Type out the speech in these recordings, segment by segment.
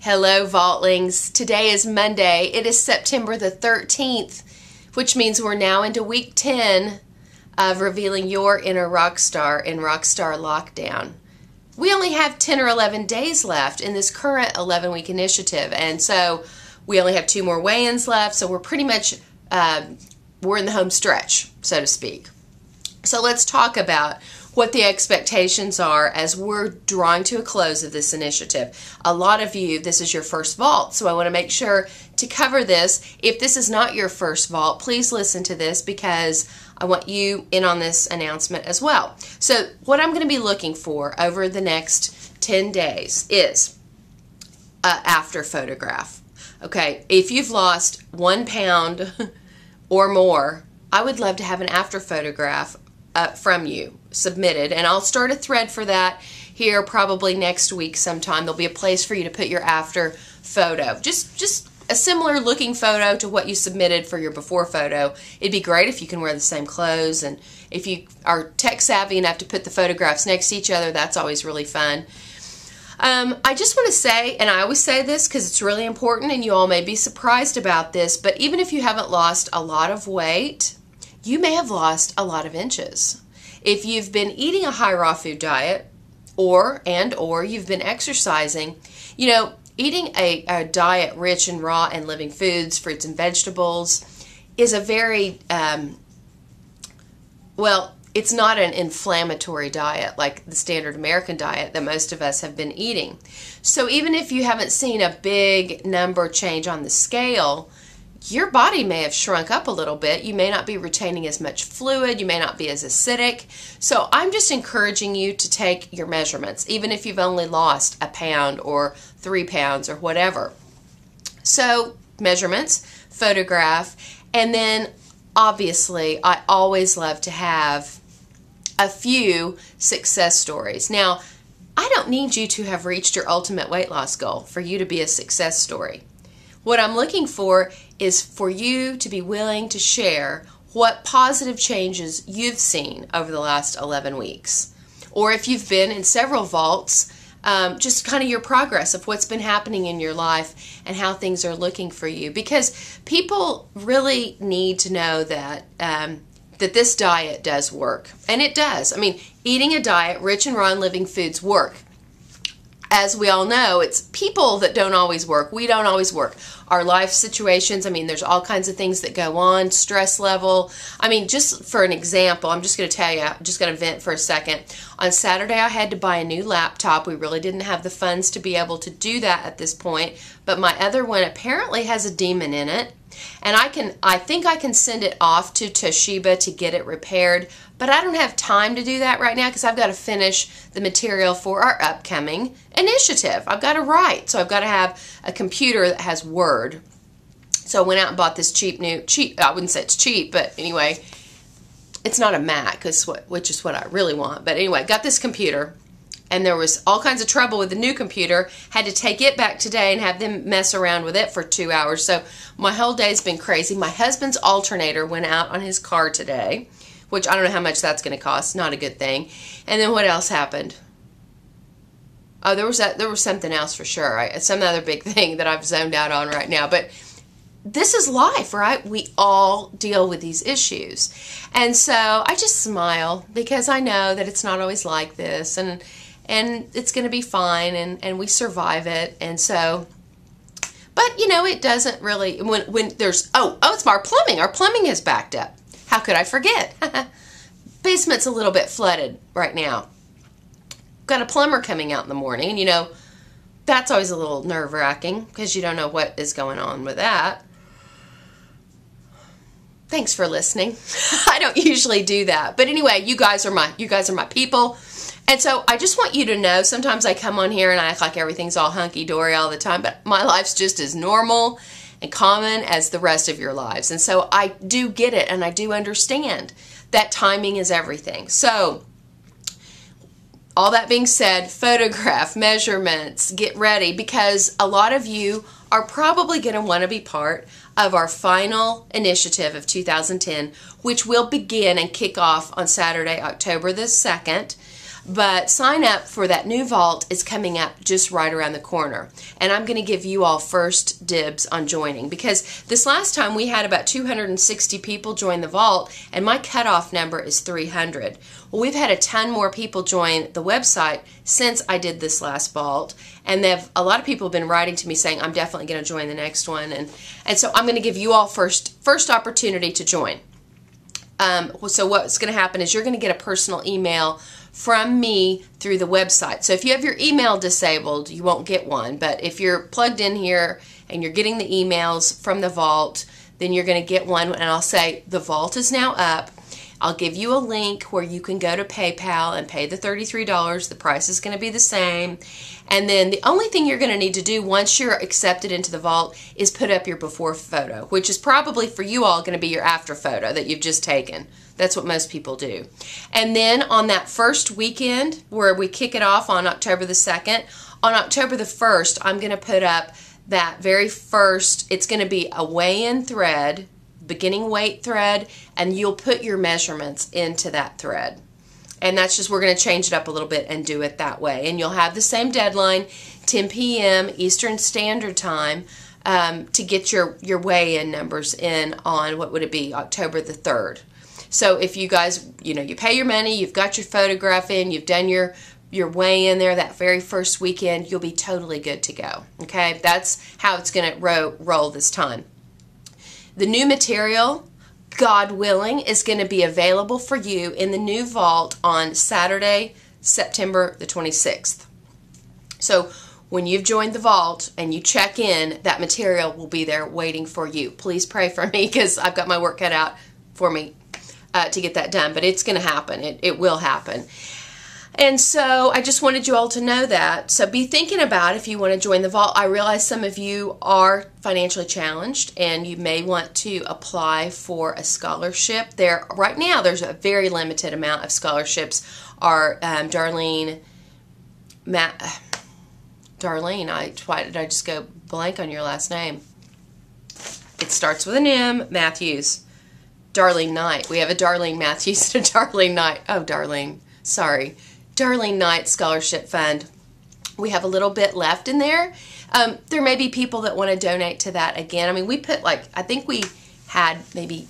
Hello, Vaultlings. Today is Monday. It is September the 13th, which means we're now into week 10 of revealing your inner rock star in Rockstar Lockdown. We only have 10 or 11 days left in this current 11-week initiative, and so we only have 2 more weigh-ins left, so we're pretty much, we're in the home stretch, so to speak. So let's talk about what the expectations are as we're drawing to a close of this initiative. A lot of you, this is your first vault, so I want to make sure to cover this. If this is not your first vault, please listen to this because I want you in on this announcement as well. So what I'm going to be looking for over the next 10 days is an after photograph. Okay, if you've lost 1 pound or more, I would love to have an after photograph from you submitted, and I'll start a thread for that here probably next week sometime. There'll be a place for you to put your after photo, just a similar looking photo to what you submitted for your before photo. It'd be great if you can wear the same clothes, and if you are tech savvy enough to put the photographs next to each other, that's always really fun. I just want to say, and I always say this because it's really important and you all may be surprised about this, but even if you haven't lost a lot of weight, you may have lost a lot of inches. If you've been eating a high raw food diet or you've been exercising, you know, eating a diet rich in raw and living foods, fruits and vegetables is a very, well, it's not an inflammatory diet like the standard American diet that most of us have been eating. So even if you haven't seen a big number change on the scale, your body may have shrunk up a little bit. You may not be retaining as much fluid. You may not be as acidic. So I'm just encouraging you to take your measurements, even if you've only lost a pound or 3 pounds or whatever. So measurements, photograph, and then obviously I always love to have a few success stories. Now, I don't need you to have reached your ultimate weight loss goal for you to be a success story. What I'm looking for is for you to be willing to share what positive changes you've seen over the last 11 weeks. Or if you've been in several vaults, just kind of your progress of what's been happening in your life and how things are looking for you. Because people really need to know that that this diet does work. And it does. I mean, eating a diet rich in raw and living foods work. As we all know, it's people that don't always work. We don't always work. Our life situations, I mean, there's all kinds of things that go on, stress level. I mean, just for an example, I'm just going to tell you, I'm just going to vent for a second. On Saturday, I had to buy a new laptop. We really didn't have the funds to be able to do that at this point, but my other one apparently has a demon in it. And I think I can send it off to Toshiba to get it repaired, but I don't have time to do that right now because I've got to finish the material for our upcoming initiative. I've got to write, so I've got to have a computer that has Word. So I went out and bought this cheap, I wouldn't say it's cheap, but anyway, it's not a Mac, which is what I really want. But anyway, got this computer. And there was all kinds of trouble with the new computer. Had to take it back today and have them mess around with it for 2 hours. So my whole day's been crazy. My husband's alternator went out on his car today, which I don't know how much that's going to cost. Not a good thing. And then what else happened? Oh, there was something else for sure. Some other big thing that I've zoned out on right now. But this is life, right? We all deal with these issues. And so I just smile because I know that it's not always like this. And it's going to be fine, and we survive it, and so, but you know, it doesn't really, when there's, it's our plumbing has backed up. How could I forget? Basement's a little bit flooded right now. Got a plumber coming out in the morning, and you know, that's always a little nerve-wracking, because you don't know what is going on with that. Thanks for listening. I don't usually do that, but anyway, you guys are my people. And so I just want you to know, sometimes I come on here and I act like everything's all hunky-dory all the time, but my life's just as normal and common as the rest of your lives. And so I do get it, and I do understand that timing is everything. So all that being said, photograph, measurements, get ready, because a lot of you are probably going to want to be part of our final initiative of 2010, which will begin and kick off on Saturday, October the 2nd. But sign up for that new vault is coming up just right around the corner. And I'm going to give you all first dibs on joining, because this last time we had about 260 people join the vault, and my cutoff number is 300. Well, we've had a ton more people join the website since I did this last vault, and a lot of people have been writing to me saying, I'm definitely going to join the next one. And so I'm going to give you all first opportunity to join. So what's going to happen is you're going to get a personal email from me through the website. So if you have your email disabled, you won't get one. But if you're plugged in here and you're getting the emails from the vault, then you're going to get one, and I'll say the vault is now up. I'll give you a link where you can go to PayPal and pay the $33. The price is going to be the same. And then the only thing you're going to need to do once you're accepted into the vault is put up your before photo, which is probably for you all going to be your after photo that you've just taken. That's what most people do. And then on that first weekend where we kick it off on October the 2nd, on October the 1st, I'm going to put up that very first, it's going to be a weigh-in thread, beginning weight thread, and you'll put your measurements into that thread. And that's just, we're going to change it up a little bit and do it that way. And you'll have the same deadline, 10 p.m. Eastern Standard Time, to get your weigh-in numbers in on, what would it be, October the 3rd. So if you guys, you pay your money, you've got your photograph in, you've done your weigh-in there that very first weekend, you'll be totally good to go. Okay, that's how it's going to roll this time. The new material, God willing, is going to be available for you in the new vault on Saturday, September the 26th. So when you've joined the vault and you check in, that material will be there waiting for you. Please pray for me, because I've got my work cut out for me to get that done. But it's going to happen. It will happen. And so I just wanted you all to know that. So be thinking about if you want to join the vault. I realize some of you are financially challenged and you may want to apply for a scholarship. Right now there's a very limited amount of scholarships. Darlene, why did I just go blank on your last name? It starts with an M, Matthews. Darlene Knight. We have a Darlene Matthews and a Darlene Knight. Oh, Darlene. Sorry. Darlene Knight Scholarship Fund. We have a little bit left in there. There may be people that want to donate to that again. I mean, we put I think we had maybe,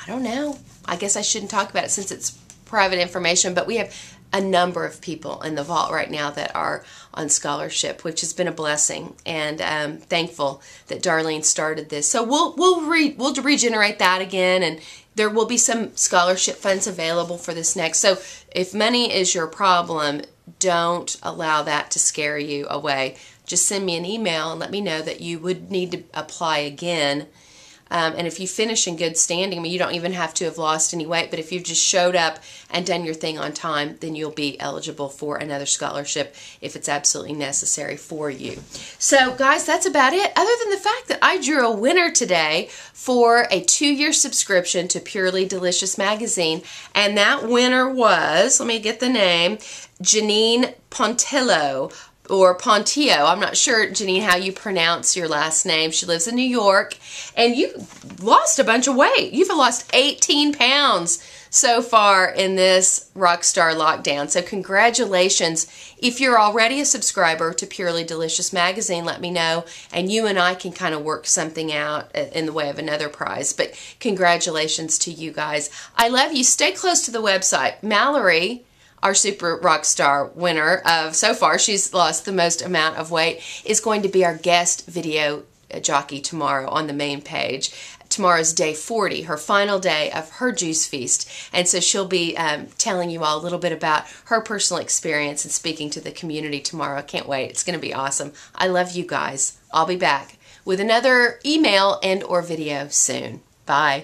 I don't know. I guess I shouldn't talk about it since it's private information, but we have a number of people in the vault right now that are on scholarship, which has been a blessing, and thankful that Darlene started this. So we'll regenerate that again, and there will be some scholarship funds available for this next. So if money is your problem, don't allow that to scare you away. Just send me an email and let me know that you would need to apply again. And if you finish in good standing, I mean, you don't even have to have lost any weight, but if you've just showed up and done your thing on time, then you'll be eligible for another scholarship if it's absolutely necessary for you. So, guys, that's about it, other than the fact that I drew a winner today for a 2-year subscription to Purely Delicious Magazine, and that winner was, let me get the name, Janine Pontillo. Or Pontillo. I'm not sure, Janine, how you pronounce your last name. She lives in New York, and you lost a bunch of weight. You've lost 18 pounds so far in this Rockstar lockdown. So congratulations. If you're already a subscriber to Purely Delicious Magazine, let me know, and you and I can kind of work something out in the way of another prize. But congratulations to you guys. I love you. Stay close to the website. Mallory, our super rock star winner of so far, she's lost the most amount of weight, is going to be our guest video jockey tomorrow on the main page. Tomorrow's day 40, her final day of her juice feast, and so she'll be telling you all a little bit about her personal experience and speaking to the community tomorrow. I can't wait. It's going to be awesome. I love you guys. I'll be back with another email and or video soon. Bye.